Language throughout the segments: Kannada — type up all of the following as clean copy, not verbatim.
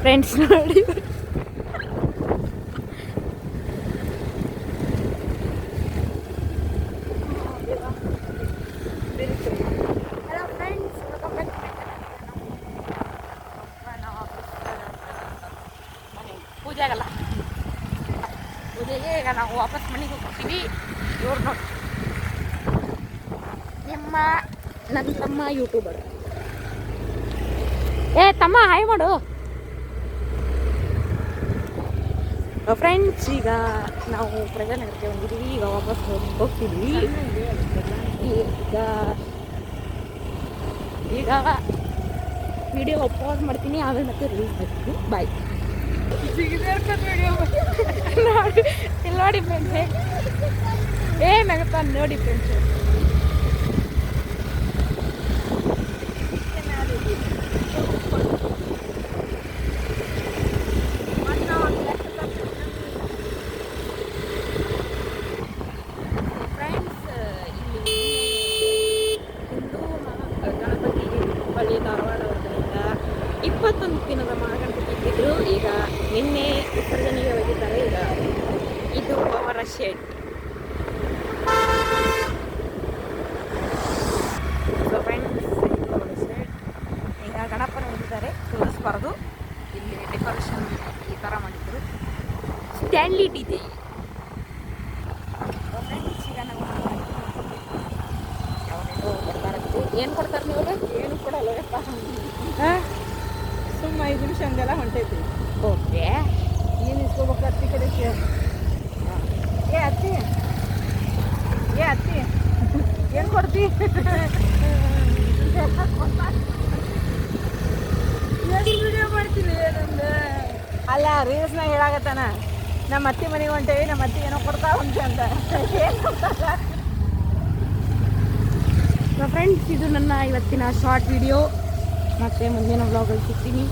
ಫ್ರೆಂಡ್ಸ್ ನೋಡಿ ಪೂಜೆ ಆಗಲ್ಲ. ಪೂಜೆಗೆ ಈಗ ನಾವು ವಾಪಸ್ ಮನೆಗೆ ಹೋಗ್ತೀವಿ. ಇವ್ರು ನೋಡಿ ನನ್ನ ತಮ್ಮ ಯೂಟ್ಯೂಬರ್. ತಮ್ಮ ಹಾಯ್ ಮಾಡು. ಫ್ರೆಂಡ್ಸ್ ಈಗ ನಾವು ಪ್ರಜಾನಗರಕ್ಕೆ ಬಂದಿದ್ದೀವಿ. ಈಗ ವಾಪಸ್ ಹೋಗ್ತಿದ್ವಿ. ಈಗ ವಿಡಿಯೋ ಅಪ್ಲೋಡ್ ಮಾಡ್ತೀನಿ, ಆಮೇಲೆ ಮತ್ತೆ ರಿಲೀಸ್ ಮಾಡ್ತೀನಿ. ಬಾಯ್. ಇಲ್ಲಿ ನೋಡಿ ಫ್ರೆಂಡ್ಸ್, ಏನಾಗುತ್ತಾ ನೋಡಿ ಫ್ರೆಂಡ್ಸ್. ಧಾರವಾಡದಿಂದ 21 ದಿನದ ಮಹಾಗಣಪತಿ ಇಟ್ಟಿದ್ರು. ಈಗ ನಿನ್ನೆ ವಿಸರ್ಜನೆಗೆ ಹೋಗಿದ್ದಾರೆ. ಈಗ ಇದು ಅವರ ಶೆಡ್. ಈಗ ಗಣಪನ ಹೊಂದಿದ್ದಾರೆ, ತೋರಿಸ್ಬಾರ್ದು. ಇಲ್ಲಿ ಡೆಕೋರೇಷನ್ ಈ ಥರ ಮಾಡಿದ್ರು. Stanley DJ. ಈಗ ನಾವು ಏನು ಕೊಡ್ತಾರೆ ನೀವು? ಏನು ಕೊಡಲ್ಲ. ಸುಮ್ಮ 5 ನಿಮಿಷ ಹಂಗೆಲ್ಲ ಹೊಂಟೈತಿ. ಓಕೆ, ಏನು ಇಸ್ಕೋಬೇಕು ಅತ್ತಿ ಕಡೆಗೆ? ಅತ್ತಿ ಏನು ಕೊಡ್ತಿ? ವಿಡಿಯೋ ಮಾಡ್ತೀನಿ ಏನಂದ ಅಲ್ಲ, ರೀಲ್ಸ್ನಾಗ ಹೇಳಾಗತ್ತಾನ ನಮ್ಮ ಅತ್ತಿ ಮನೆಗೆ ಹೊಂಟೇವಿ, ನಮ್ಮ ಅತ್ತಿ ಏನೋ ಕೊಡ್ತಾ ಹೊಂಟೆ ಅಂತ. ಏನು ಕೊಡ್ತಾರ? ಫ್ರೆಂಡ್ಸ್, ಇದು ನನ್ನ ಇವತ್ತಿನ ಶಾರ್ಟ್ ವಿಡಿಯೋ. ಮತ್ತು ಮುಂದಿನ ವ್ಲಾಗಲ್ಲಿ ಸಿಗ್ತೀನಿ.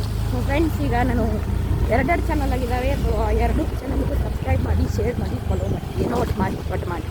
ಫ್ರೆಂಡ್ಸ್, ಈಗ ನಾನು 2 ಚಾನಲ್ ಆಗಿದ್ದಾವೆ. 2 ಚಾನಲ್ಗೂ ಸಬ್ಸ್ಕ್ರೈಬ್ ಮಾಡಿ, ಶೇರ್ ಮಾಡಿ, ಫಾಲೋ ಮಾಡಿ, ಏನೋ ಒಟ್ಟು ಮಾಡಿ.